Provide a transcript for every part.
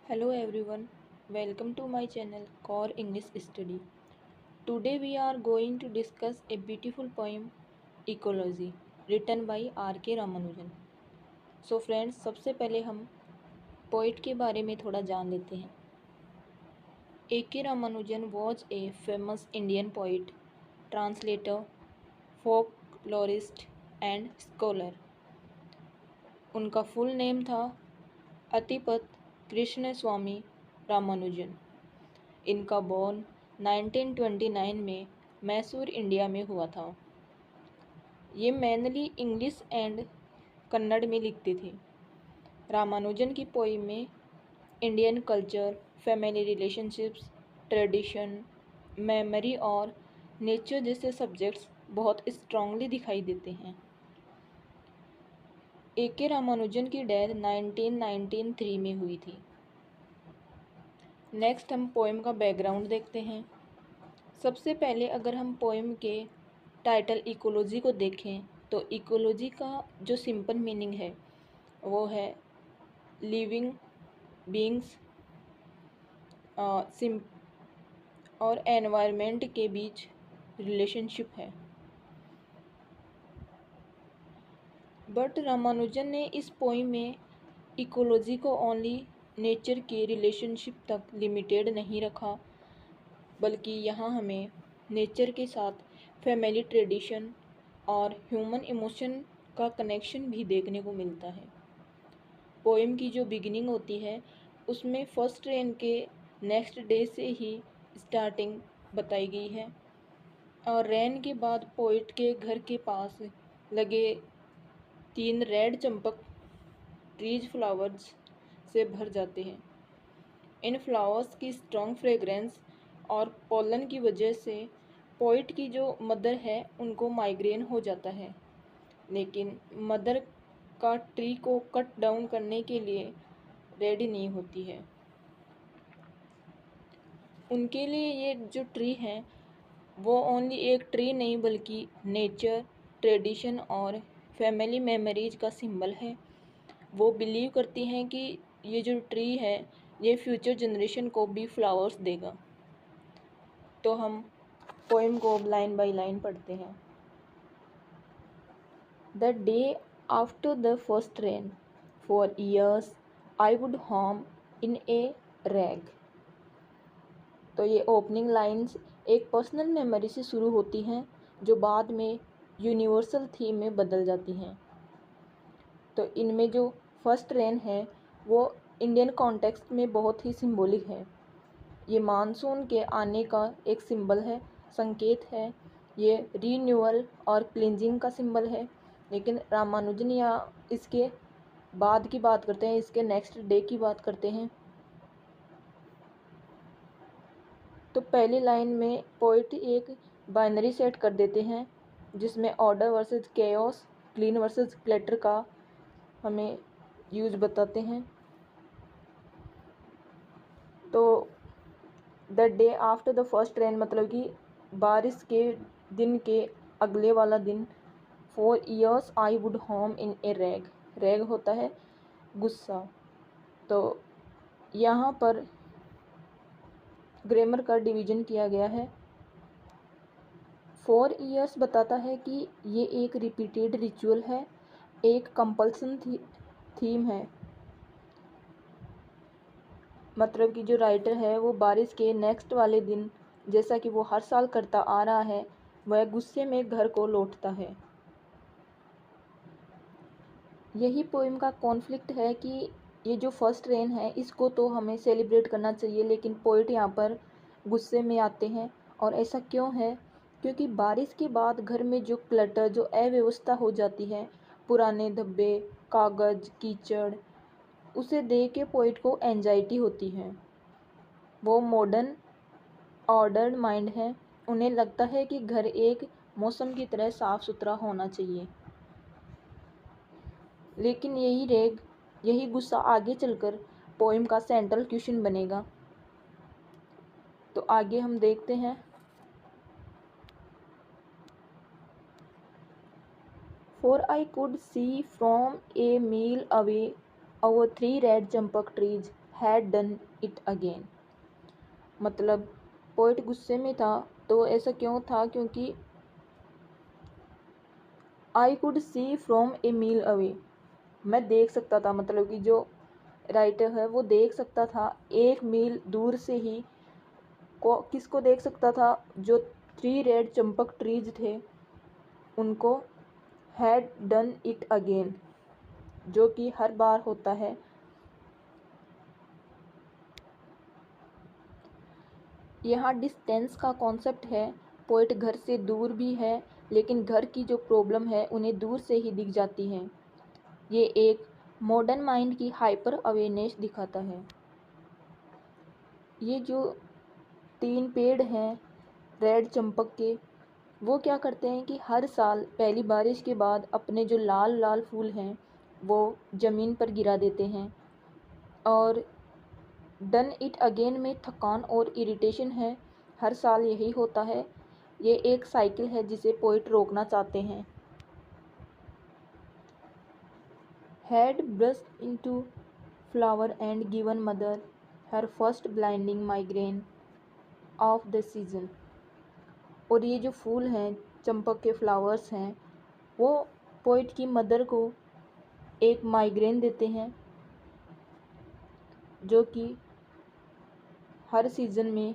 Hello everyone, welcome to my channel Core English Study. Today we are going to discuss a beautiful poem Ecology written by R.K. Ramanujan. So friends, सबसे पहले हम poet के बारे में थोड़ा जान लेते हैं. A.K. Ramanujan was a famous Indian poet, translator, folklorist and scholar. उनका फुल नेम था अतिपत कृष्ण स्वामी रामानुजन. इनका बॉर्न 1929 में मैसूर इंडिया में हुआ था. ये मैनली इंग्लिश एंड कन्नड़ में लिखते थे. रामानुजन की पोइम में Indian culture, family relationships, tradition, memory और नेचर जैसे सब्जेक्ट्स बहुत स्ट्रांगली दिखाई देते हैं. A.K. रामानुजन की डेथ 1993 में हुई थी. नेक्स्ट हम पोएम का बैकग्राउंड देखते हैं. सबसे पहले अगर हम पोएम के टाइटल इकोलॉजी को देखें तो इकोलॉजी का जो सिंपल मीनिंग है वो है लिविंग बीइंग्स और एनवायरनमेंट के बीच रिलेशनशिप है. बट रामानुजन ने इस पोएम में इकोलॉजी को ओनली नेचर के रिलेशनशिप तक लिमिटेड नहीं रखा, बल्कि यहाँ हमें नेचर के साथ फैमिली ट्रेडिशन और ह्यूमन इमोशन का कनेक्शन भी देखने को मिलता है. पोएम की जो बिगिनिंग होती है उसमें फर्स्ट रेन के नेक्स्ट डे से ही स्टार्टिंग बताई गई है और रेन के बाद पोइट के घर के पास लगे 3 रेड चंपक ट्रीज फ्लावर्स से भर जाते हैं. इन फ्लावर्स की स्ट्रॉन्ग फ्रेग्रेंस और पोलन की वजह से पोइट की जो मदर है उनको माइग्रेन हो जाता है, लेकिन मदर का ट्री को कट डाउन करने के लिए रेडी नहीं होती है. उनके लिए ये जो ट्री है वो ओनली एक ट्री नहीं बल्कि नेचर, ट्रेडिशन और फैमिली मेमोरीज का सिंबल है. वो बिलीव करती हैं कि ये जो ट्री है ये फ्यूचर जनरेशन को भी फ्लावर्स देगा. तो हम पोएम को लाइन बाय लाइन पढ़ते हैं. The day after the first rain, for years I would home in A rag. तो ये ओपनिंग लाइंस एक पर्सनल मेमोरी से शुरू होती हैं जो बाद में यूनिवर्सल थीम में बदल जाती हैं. तो इनमें जो फर्स्ट रेन है वो इंडियन कॉन्टेक्स्ट में बहुत ही सिंबॉलिक है. ये मानसून के आने का एक सिंबल है, संकेत है. ये रीन्यूअल और क्लींजिंग का सिंबल है. लेकिन रामानुजन या इसके बाद की बात करते हैं, इसके नेक्स्ट डे की बात करते हैं. तो पहली लाइन में पोइट एक बाइनरी सेट कर देते हैं जिसमें order versus chaos, clean versus clutter का हमें यूज बताते हैं. तो the day after the first rain मतलब कि बारिश के दिन के अगले वाला दिन. For years I would home in A rag. Rag होता है गुस्सा. तो यहाँ पर ग्रामर का डिवीजन किया गया है. फॉर ईयर्स बताता है कि ये एक रिपीटेड रिचुअल है, एक कंपल्सन थीम है. मतलब कि जो राइटर है वो बारिश के नेक्स्ट वाले दिन, जैसा कि वो हर साल करता आ रहा है, वह गुस्से में घर को लौटता है. यही पोएम का कॉन्फ्लिक्ट है कि ये जो फर्स्ट रेन है इसको तो हमें सेलिब्रेट करना चाहिए, लेकिन पोइट यहाँ पर गुस्से में आते हैं. और ऐसा क्यों है? क्योंकि बारिश के बाद घर में जो क्लटर, जो अव्यवस्था हो जाती है, पुराने धब्बे, कागज़, कीचड़, उसे देख के पोइट को एंजाइटी होती है. वो मॉडर्न ऑर्डर्ड माइंड है. उन्हें लगता है कि घर एक मौसम की तरह साफ़ सुथरा होना चाहिए. लेकिन यही गुस्सा आगे चलकर पोएम का सेंट्रल क्वेश्चन बनेगा. तो आगे हम देखते हैं. For I could see from a mile away our 3 red champak trees had done it again. मतलब पोइट गुस्से में था, तो ऐसा क्यों था? क्योंकि I could see from a mile away, मैं देख सकता था, मतलब कि जो राइटर है वो देख सकता था एक मील दूर से ही। किसको देख सकता था? जो 3 रेड चंपक ट्रीज थे उनको। हैड डन इट अगेन, जो कि हर बार होता है। यहाँ डिस्टेंस का कॉन्सेप्ट है। पोइट घर से दूर भी है, लेकिन घर की जो प्रॉब्लम है उन्हें दूर से ही दिख जाती है। ये एक मॉडर्न माइंड की हाइपर अवेयरनेस दिखाता है। ये जो 3 पेड़ हैं रेड चंपक के, वो क्या करते हैं कि हर साल पहली बारिश के बाद अपने जो लाल लाल फूल हैं वो ज़मीन पर गिरा देते हैं। और डन इट अगेन में थकान और इरिटेशन है, हर साल यही होता है। ये एक साइकिल है जिसे पोइट रोकना चाहते हैं। Had burst into flower and given mother her first blinding migraine of the season. और ये जो फूल हैं चंपक के फ्लावर्स हैं, वो पोइट की मदर को एक माइग्रेन देते हैं, जो कि हर सीज़न में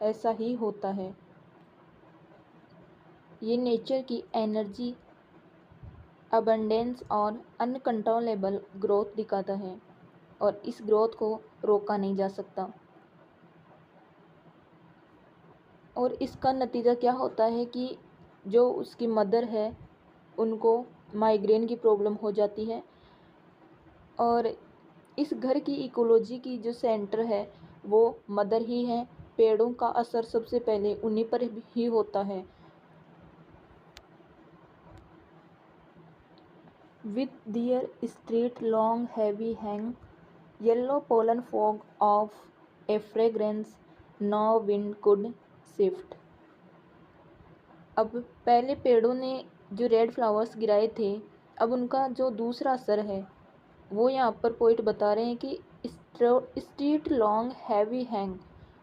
ऐसा ही होता है। ये नेचर की एनर्जी, अबंडेंस और अनकंट्रोलेबल ग्रोथ दिखाता है, और इस ग्रोथ को रोका नहीं जा सकता। और इसका नतीजा क्या होता है कि जो उसकी मदर है उनको माइग्रेन की प्रॉब्लम हो जाती है। और इस घर की इकोलॉजी की जो सेंटर है वो मदर ही है। पेड़ों का असर सबसे पहले उन्हीं पर ही होता है। With their straight long heavy hang, yellow pollen fog of a fragrance no wind could shift। अब पहले पेड़ों ने जो रेड फ्लावर्स गिराए थे, अब उनका जो दूसरा असर है वो यहाँ पर पोइट बता रहे हैं कि स्ट्रीट लॉन्ग हैवी हैंग,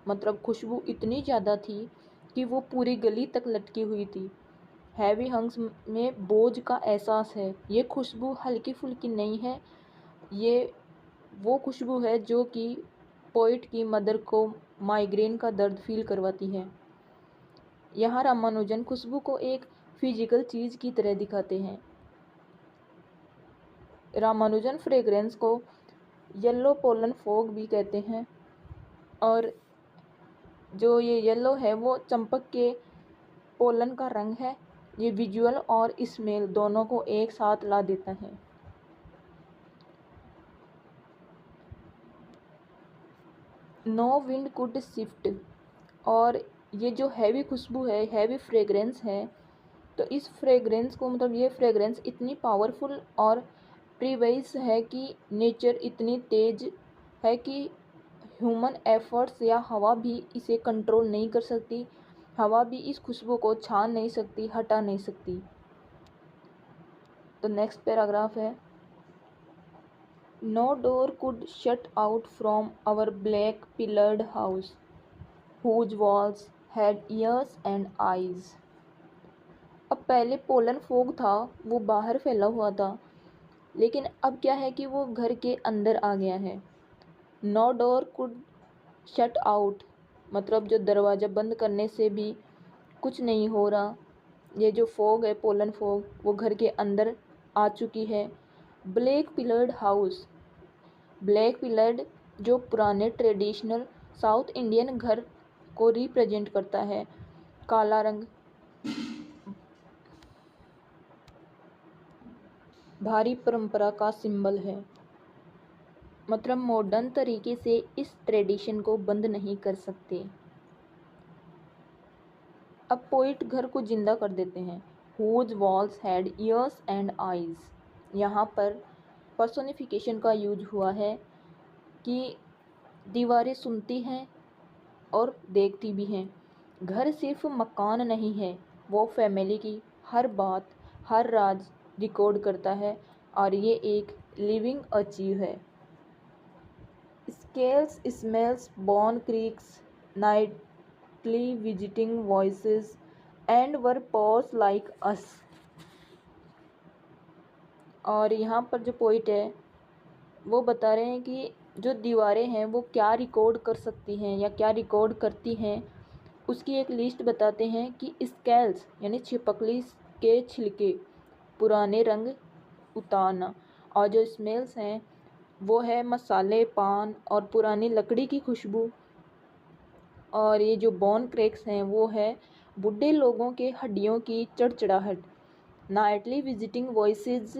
मतलब खुशबू इतनी ज़्यादा थी कि वो पूरी गली तक लटकी हुई थी। हैवी हंग्स में बोझ का एहसास है। ये खुशबू हल्की फुल्की नहीं है, ये वो खुशबू है जो कि पोइट की मदर को माइग्रेन का दर्द फील करवाती है। यहाँ रामानुजन खुशबू को एक फिजिकल चीज़ की तरह दिखाते हैं। रामानुजन फ्रेग्रेंस को येलो पोलन फॉग भी कहते हैं, और जो ये येलो है वो चंपक के पोलन का रंग है। ये विजुअल और स्मेल दोनों को एक साथ ला देता है। नो विंड कुड शिफ्ट, और ये जो हैवी खुशबू है, हैवी फ्रेग्रेंस है, तो इस फ्रेग्रेंस को, मतलब ये फ्रेग्रेंस इतनी पावरफुल और प्रीवाइज है कि नेचर इतनी तेज है कि ह्यूमन एफर्ट्स या हवा भी इसे कंट्रोल नहीं कर सकती। हवा भी इस खुशबू को छान नहीं सकती, हटा नहीं सकती। तो नेक्स्ट पैराग्राफ है, no door could shut out from our black pillared house whose walls had ears and eyes। अब पहले पोलन फोग था, वो बाहर फैला हुआ था, लेकिन अब क्या है कि वो घर के अंदर आ गया है। No door could shut out, मतलब जो दरवाज़ा बंद करने से भी कुछ नहीं हो रहा। ये जो फोग है, पोलन फोग, वो घर के अंदर आ चुकी है। Black pillared house, black pillared जो पुराने ट्रेडिशनल साउथ इंडियन घर को रिप्रेजेंट करता है। काला रंग भारी परंपरा का सिंबल है, मतलब मॉडर्न तरीके से इस ट्रेडिशन को बंद नहीं कर सकते। अब पोइट घर को जिंदा कर देते हैं। whose walls had ears and eyes, यहाँ पर पर्सोनिफिकेशन का यूज हुआ है कि दीवारें सुनती हैं और देखती भी हैं। घर सिर्फ मकान नहीं है, वो फैमिली की हर बात, हर राज रिकॉर्ड करता है, और ये एक लिविंग अचीव है। Scales, smells, born creeks, Knightley visiting voices and were pause like us. और यहाँ पर जो पोइट है वो बता रहे हैं कि जो दीवारें हैं वो क्या रिकॉर्ड कर सकती हैं या क्या रिकॉर्ड करती हैं, उसकी एक लिस्ट बताते हैं कि स्केल्स यानी छिपकली के छिलके, पुराने रंग उतारना, और जो स्मेल्स हैं वो है मसाले, पान और पुरानी लकड़ी की खुशबू, और ये जो बोन क्रैक्स हैं वो है बूढ़े लोगों के हड्डियों की चड़चड़ाहट। नाइटली विजिटिंग वॉइसेस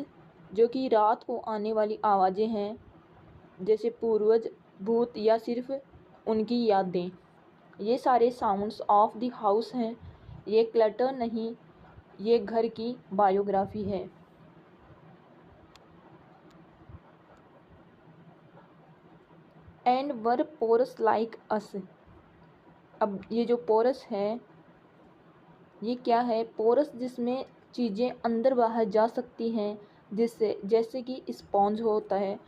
जो कि रात को आने वाली आवाज़ें हैं, जैसे पूर्वज, भूत या सिर्फ उनकी यादें। ये सारे साउंड्स ऑफ द हाउस हैं, ये क्लटर नहीं, ये घर की बायोग्राफी है। And were porous like us. अब ये जो पोरस है ये क्या है? पोरस जिसमें चीज़ें अंदर बाहर जा सकती हैं, जिससे जैसे कि स्पॉन्ज होता है।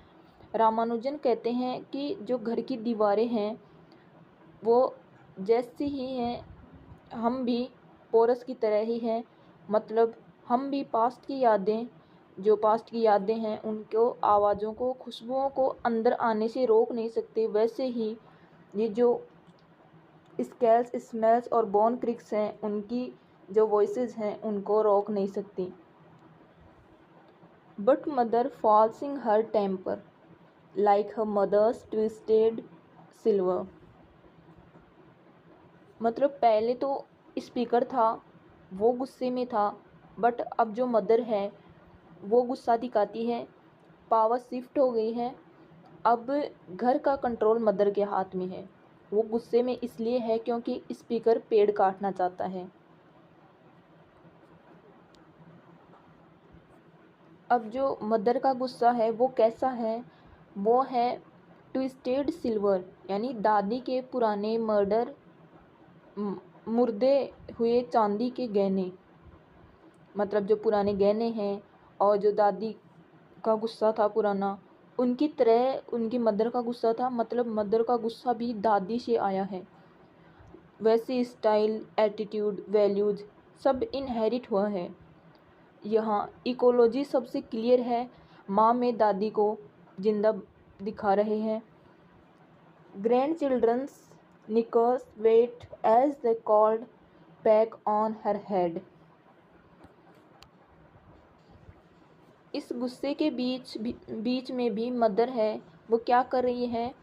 रामानुजन कहते हैं कि जो घर की दीवारें हैं वो जैसी ही हैं, हम भी पोरस की तरह ही हैं। मतलब हम भी पास्ट की यादें हैं उनको, आवाज़ों को, खुशबुओं को अंदर आने से रोक नहीं सकते। वैसे ही ये जो स्केल्स, स्मेल्स और बोन क्रिक्स हैं, उनकी जो वॉइसेस हैं उनको रोक नहीं सकती। But mother falls in her temper like her mother's twisted silver. मतलब पहले तो स्पीकर था वो गुस्से में था, बट अब जो मदर है वो गुस्सा दिखाती है, पावर शिफ्ट हो गई है। अब घर का कंट्रोल मदर के हाथ में है। वो गुस्से में इसलिए है क्योंकि स्पीकर पेड़ काटना चाहता है। अब जो मदर का गुस्सा है वो कैसा है? वो है ट्विस्टेड सिल्वर, यानी दादी के पुराने मुर्दे हुए चांदी के गहने। मतलब जो पुराने गहने हैं और जो दादी का गुस्सा था पुराना, उनकी तरह उनकी मदर का गुस्सा था। मतलब मदर का गुस्सा भी दादी से आया है। वैसे स्टाइल, एटीट्यूड, वैल्यूज सब इनहेरिट हुआ है। यहाँ इकोलॉजी सबसे क्लियर है। माँ में दादी को जिंदा दिखा रहे हैं। Grandchildren's knickers wet as the cold pack on her head. इस गुस्से के बीच में भी मदर है, वो क्या कर रही है?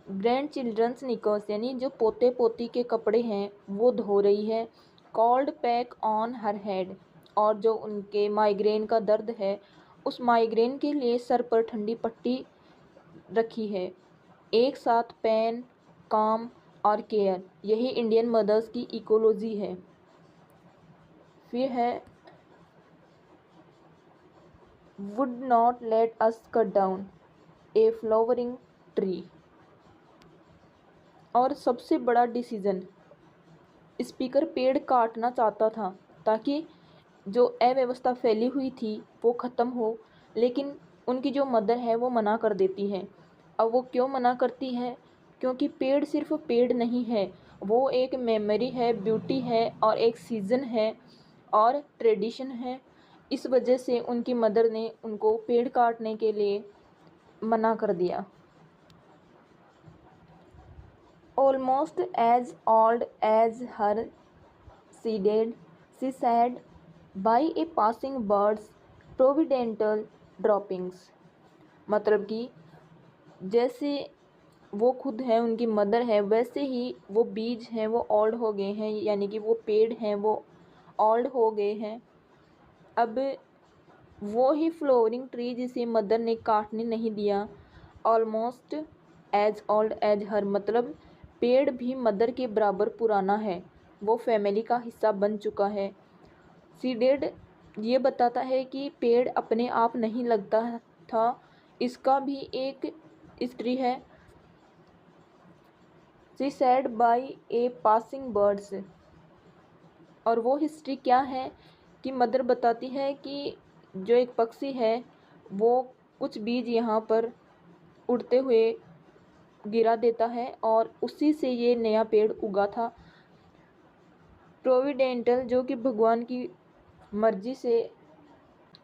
ग्रैंड चिल्ड्रंस निकर्स यानी जो पोते पोती के कपड़े हैं वो धो रही है। Called pack on her head, और जो उनके माइग्रेन का दर्द है उस माइग्रेन के लिए सर पर ठंडी पट्टी रखी है। एक साथ पेन, काम और केयर, यही इंडियन मदर्स की इकोलॉजी है। फिर है would not let us cut down A flowering tree. और सबसे बड़ा डिसीजन, स्पीकर पेड़ काटना चाहता था ताकि जो अव्यवस्था फैली हुई थी वो ख़त्म हो, लेकिन उनकी जो मदर है वो मना कर देती है। अब वो क्यों मना करती है? क्योंकि पेड़ सिर्फ पेड़ नहीं है, वो एक मेमोरी है, ब्यूटी है और एक सीज़न है और ट्रेडिशन है। इस वजह से उनकी मदर ने उनको पेड़ काटने के लिए मना कर दिया। Almost as old as her, she said, by a passing bird's providential droppings। मतलब कि जैसे वो खुद है, उनकी मदर है, वैसे ही वो बीज हैं वो ओल्ड हो गए हैं, यानी कि वो पेड़ हैं वो ओल्ड हो गए हैं। अब वो ही फ्लोरिंग ट्री जिसे मदर ने काटने नहीं दिया। ऑलमोस्ट एज ओल्ड एज हर मतलब पेड़ भी मदर के बराबर पुराना है, वो फैमिली का हिस्सा बन चुका है। सीडेड ये बताता है कि पेड़ अपने आप नहीं लगता था, इसका भी एक हिस्ट्री है। She said by a passing birds, और वो हिस्ट्री क्या है कि मदर बताती है कि जो एक पक्षी है वो कुछ बीज यहाँ पर उड़ते हुए गिरा देता है और उसी से ये नया पेड़ उगा था। प्रोविडेंटल, जो कि भगवान की मर्जी से,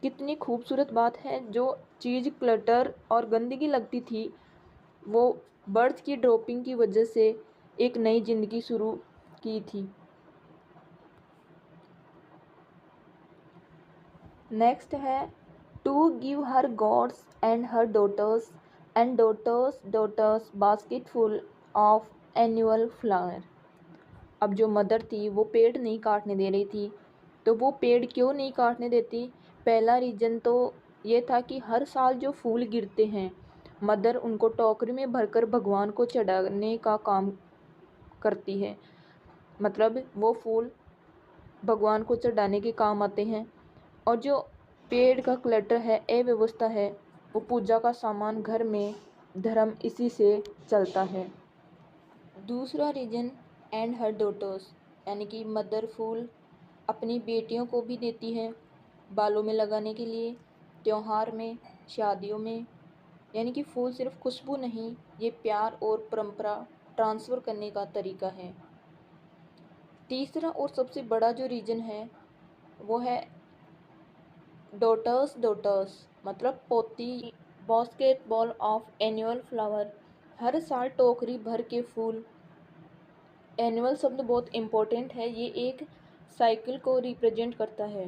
कितनी खूबसूरत बात है। जो चीज़ क्लटर और गंदगी लगती थी, वो बर्थ की ड्रॉपिंग की वजह से एक नई जिंदगी शुरू की थी। नेक्स्ट है to give her gods and her daughters and daughters basket full of annual flower. अब जो मदर थी वो पेड़ नहीं काटने दे रही थी। तो वो पेड़ क्यों नहीं काटने देती? पहला रीज़न तो ये था कि हर साल जो फूल गिरते हैं, मदर उनको टोकरी में भरकर भगवान को चढ़ाने का काम करती है। मतलब वो फूल भगवान को चढ़ाने के काम आते हैं। और जो पेड़ का क्लटर है, अव्यवस्था है, वो पूजा का सामान घर में धर्म इसी से चलता है। दूसरा रीजन एंड हर डॉटर्स, यानी कि मदर फूल अपनी बेटियों को भी देती है बालों में लगाने के लिए, त्योहार में, शादियों में। यानी कि फूल सिर्फ खुशबू नहीं, ये प्यार और परंपरा ट्रांसफ़र करने का तरीका है। तीसरा और सबसे बड़ा जो रीजन है वो है डॉटर्स, मतलब पोती। बास्केटबॉल ऑफ एनुअल फ्लावर, हर साल टोकरी भर के फूल। एनुअल शब्द बहुत इम्पोर्टेंट है, ये एक साइकिल को रिप्रेजेंट करता है,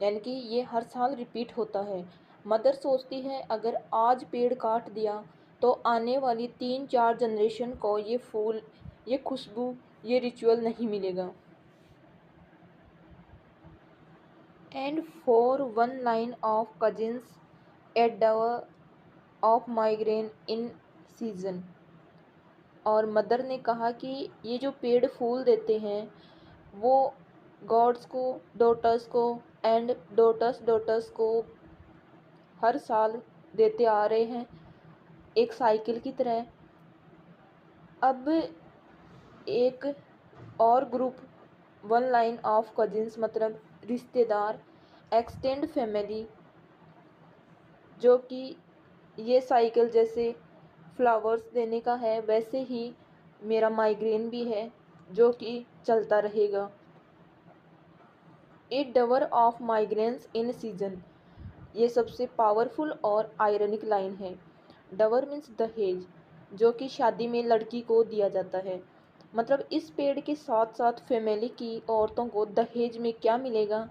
यानी कि ये हर साल रिपीट होता है। मदर सोचती है अगर आज पेड़ काट दिया तो आने वाली 3-4 जनरेशन को ये फूल, ये खुशबू, ये रिचुअल नहीं मिलेगा। And for one line of cousins at dower of migraine in season. और मदर ने कहा कि ये जो पेड़ फूल देते हैं वो गॉड्स को, डॉटर्स को एंड डॉटर्स को हर साल देते आ रहे हैं, एक साइकिल की तरह। अब एक और group, one line of cousins मतलब रिश्तेदार, एक्सटेंड फैमिली, जो कि ये साइकिल जैसे फ्लावर्स देने का है, वैसे ही मेरा माइग्रेन भी है जो कि चलता रहेगा। ए डवर ऑफ माइग्रेन्स इन सीजन, ये सबसे पावरफुल और आयरनिक लाइन है। डवर मीन्स दहेज, जो कि शादी में लड़की को दिया जाता है। मतलब इस पेड़ के साथ साथ फैमिली की औरतों को दहेज में क्या मिलेगा?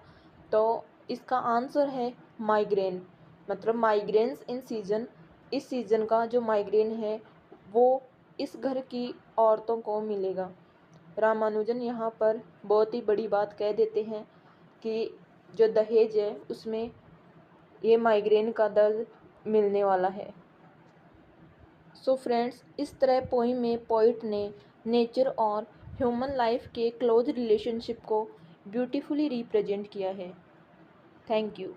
तो इसका आंसर है माइग्रेन। मतलब माइग्रेन्स इन सीजन, इस सीज़न का जो माइग्रेन है वो इस घर की औरतों को मिलेगा। रामानुजन यहाँ पर बहुत ही बड़ी बात कह देते हैं कि जो दहेज है उसमें ये माइग्रेन का दर्द मिलने वाला है। सो फ्रेंड्स, इस तरह पोइम में पोइट ने नेचर और ह्यूमन लाइफ के क्लोज रिलेशनशिप को ब्यूटीफुली रिप्रेजेंट किया है। Thank you.